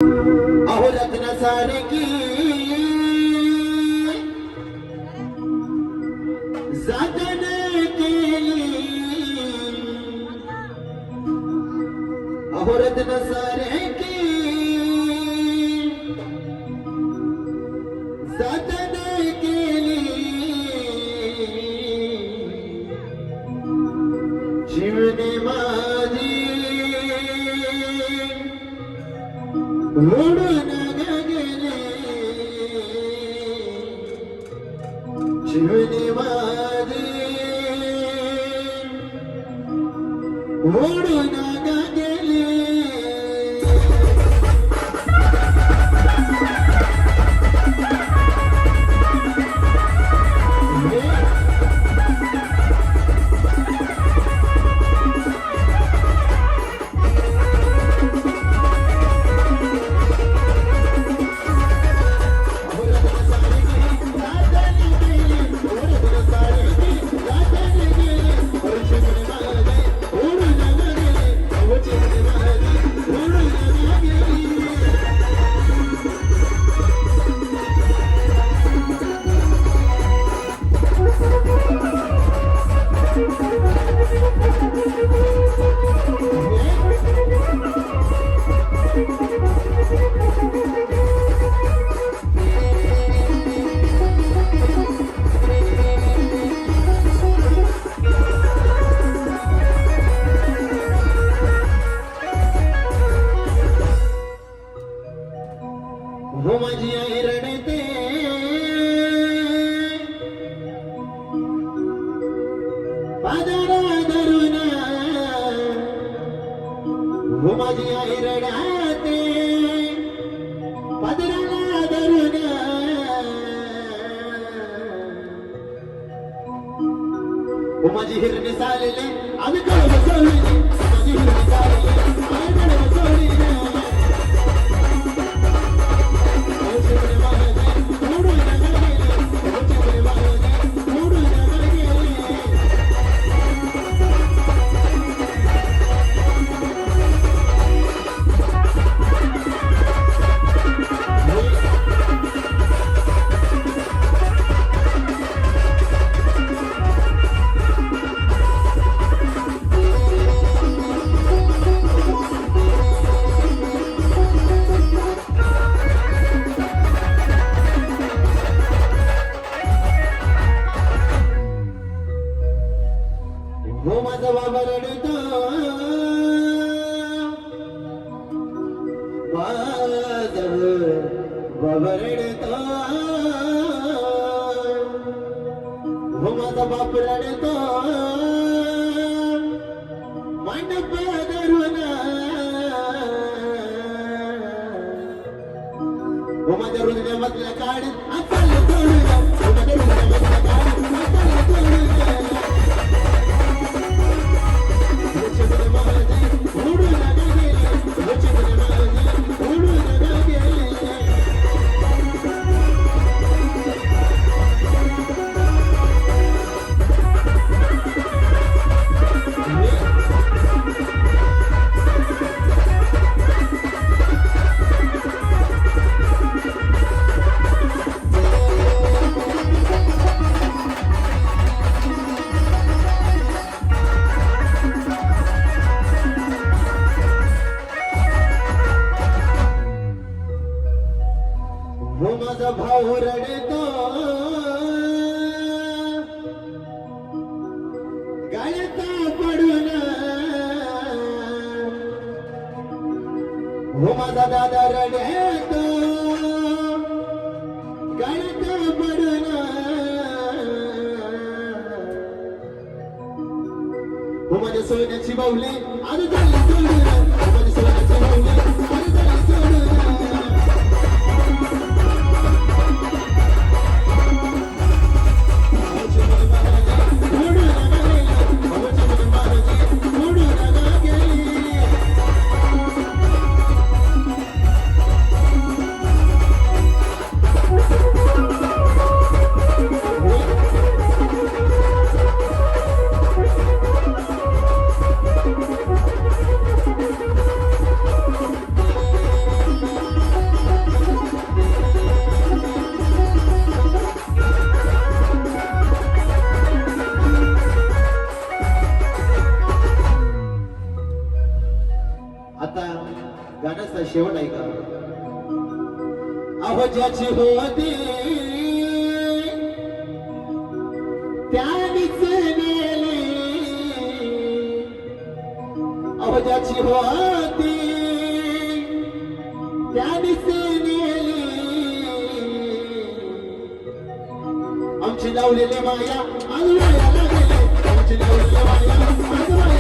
अहो रत्न सारे की जतन केली, अहो रत्न सारे की जतन केली, जीवने माझी ओढून गेले, जीवने माझी ओढून गेले. हो माझी आई रडते, पादरा धरून, हो माझी आई रडते, पादराला धरून, हो माझी हिरणी चालले आम्ही कळ बसवली, माझी हिरणी चालले आम्ही कळ बसवली. हो माझा बाबा रडतो, बाबा रडतो, हो माझा बाप रडतो, मंडप धरून, हो माझ्या हृदयामधल्या काढ आता तोडून, हो माझ्या हृदयामधल्या काढ आता तोडून. हो माझा भाऊ रडतो, गाळ्यात पडून, हो माझा दादा रडतो, गाळ्यात पडून, हो माझ्या सोन्याची बाहुली आज झाली सोडून, हो माझ्या सोन्याची बाहुली आज झाली सोडून. झालाय का अहो ज्याची होती त्यानीच नेले अहो ज्याची होती त्यानीच नेले आमची लावलेली माया आज वाया लागले आमची लावलेली माया आज वाया